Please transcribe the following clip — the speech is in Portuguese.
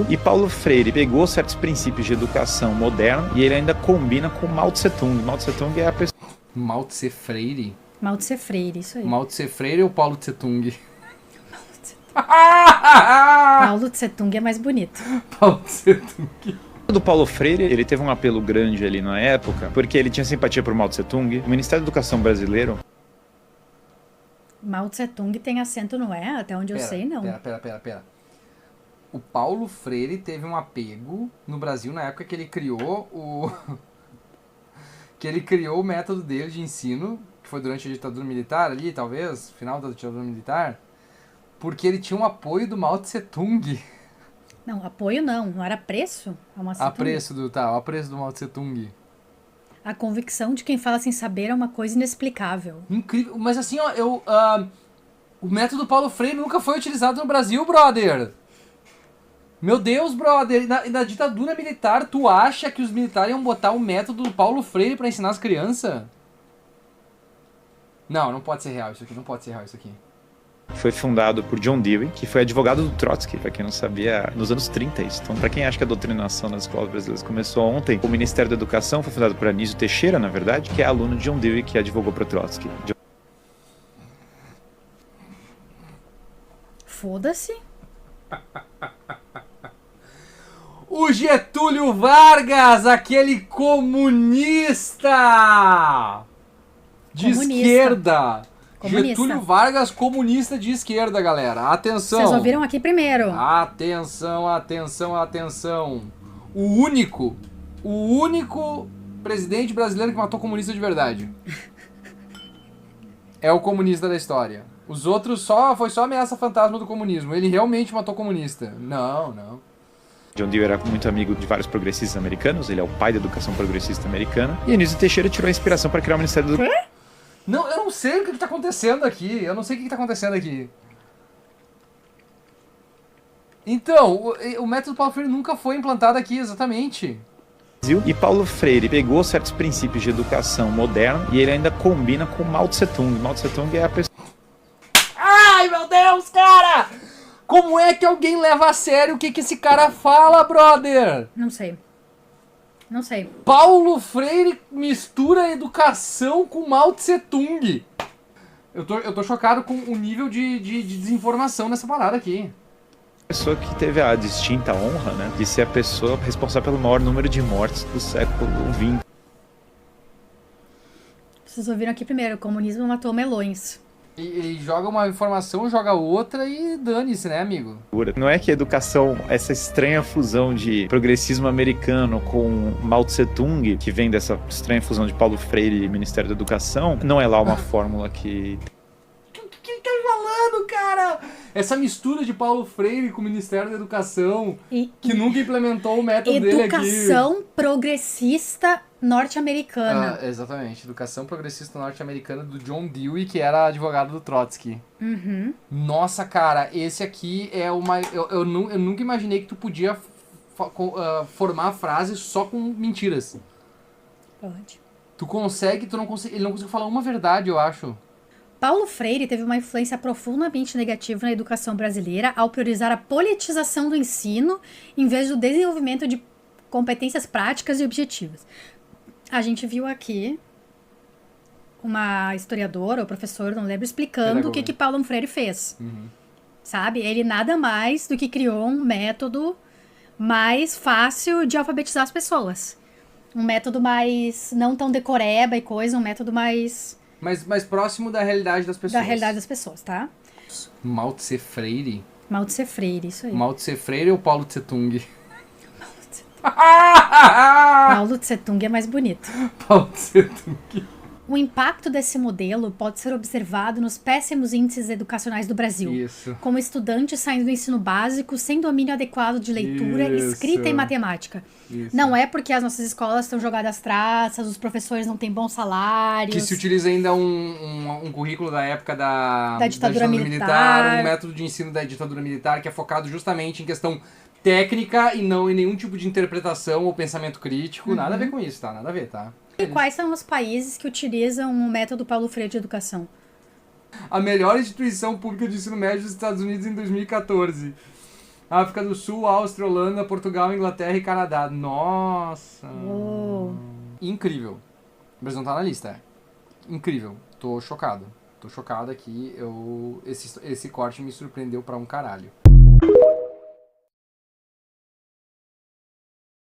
E Paulo Freire pegou certos princípios de educação moderna e ele ainda combina com Mao Tse Tung. Mao Tse Tung é a pessoa... Mao Tse Freire? Mao Tse Freire, isso aí. Mao Tse Freire ou Paulo Tse Tung? Paulo Tse Tung é mais bonito. Paulo Tse Tung. Do Paulo Freire, ele teve um apelo grande ali na época, porque ele tinha simpatia por Mao Tse Tung. O Ministério da Educação brasileiro... Mao Tse Tung tem acento no E, até onde eu sei, não. Pera. O Paulo Freire teve um apego no Brasil na época que ele criou o... que ele criou o método dele de ensino, que foi durante a ditadura militar ali, talvez, final da ditadura militar, porque ele tinha um apoio do Mao Tse Tung. Não, apoio não era preço? Apreço do Mao Tse Tung. A convicção de quem fala sem saber é uma coisa inexplicável. Incrível, mas assim, ó, o método Paulo Freire nunca foi utilizado no Brasil, brother. Meu Deus, brother, na ditadura militar, tu acha que os militares iam botar o método do Paulo Freire pra ensinar as crianças? Não pode ser real isso aqui, Foi fundado por John Dewey, que foi advogado do Trotsky, pra quem não sabia, nos anos 30 isso. Então, pra quem acha que a doutrinação nas escolas brasileiras começou ontem, o Ministério da Educação foi fundado por Anísio Teixeira, na verdade, que é aluno de John Dewey, que advogou pro Trotsky. Foda-se. O Getúlio Vargas, aquele comunista de esquerda. Getúlio Vargas, comunista de esquerda, galera. Atenção. Vocês ouviram aqui primeiro. Atenção. O único presidente brasileiro que matou comunista de verdade. É o comunista da história. Os outros foi só ameaça fantasma do comunismo. Ele realmente matou comunista. Não. John Dewey era muito amigo de vários progressistas americanos, ele é o pai da educação progressista americana, e Anísio Teixeira tirou a inspiração para criar o Ministério da Educação. Não, eu não sei o que tá acontecendo aqui. Então, o método Paulo Freire nunca foi implantado aqui, exatamente. E Paulo Freire pegou certos princípios de educação moderna e ele ainda combina com Mao Tse Tung. Mao Tse Tung é a pessoa... Ai, meu Deus, cara! Como é que alguém leva a sério o que esse cara fala, brother? Não sei. Paulo Freire mistura educação com Mao Tse Tung. Eu tô chocado com o nível de desinformação nessa parada aqui. Pessoa que teve a distinta honra, né, de ser a pessoa responsável pelo maior número de mortes do século XX. Vocês ouviram aqui primeiro, o comunismo matou melões. E joga uma informação, joga outra e dane-se, né, amigo? Não é que a educação, essa estranha fusão de progressismo americano com Mao Tse Tung, que vem dessa estranha fusão de Paulo Freire e Ministério da Educação, não é lá uma fórmula que... O que ele tá falando, cara? Essa mistura de Paulo Freire com o Ministério da Educação, que nunca implementou o método dele aqui. Educação progressista norte-americana. Exatamente, educação progressista norte-americana do John Dewey, que era advogado do Trotsky. Uhum. Nossa, cara, esse aqui é uma... Eu nunca imaginei que tu podia formar frases só com mentiras. Pode. Ele não conseguiu falar uma verdade, eu acho. Paulo Freire teve uma influência profundamente negativa na educação brasileira ao priorizar a politização do ensino em vez do desenvolvimento de competências práticas e objetivas. A gente viu aqui uma historiadora ou professor, não lembro, explicando o que Paulo Freire fez. Uhum. Sabe? Ele nada mais do que criou um método mais fácil de alfabetizar as pessoas. Um método mais, não tão decoreba e coisa, um método mais... mais próximo da realidade das pessoas. Da realidade das pessoas, tá? Mao Tse Freire? Mao Tse Freire, isso aí. Mao Tse Freire ou Paulo Tse Tung? Paulo Tse Tung é mais bonito. Paulo Tse Tung. O impacto desse modelo pode ser observado nos péssimos índices educacionais do Brasil. Isso. Como estudantes saindo do ensino básico sem domínio adequado de leitura, escrita e matemática. Isso. Não é porque as nossas escolas estão jogadas às traças, os professores não têm bons salários. Que se utiliza ainda um currículo da época da ditadura militar. Um método de ensino da ditadura militar que é focado justamente em questão técnica e não em nenhum tipo de interpretação ou pensamento crítico. Nada a ver com isso, tá? Nada a ver, tá? E quais são os países que utilizam o método Paulo Freire de educação? A melhor instituição pública de ensino médio dos Estados Unidos em 2014. África do Sul, Áustria, Holanda, Portugal, Inglaterra e Canadá. Nossa! Incrível. O Brasil não tá na lista, Incrível. Tô chocado. Tô chocado aqui. Esse corte me surpreendeu pra um caralho.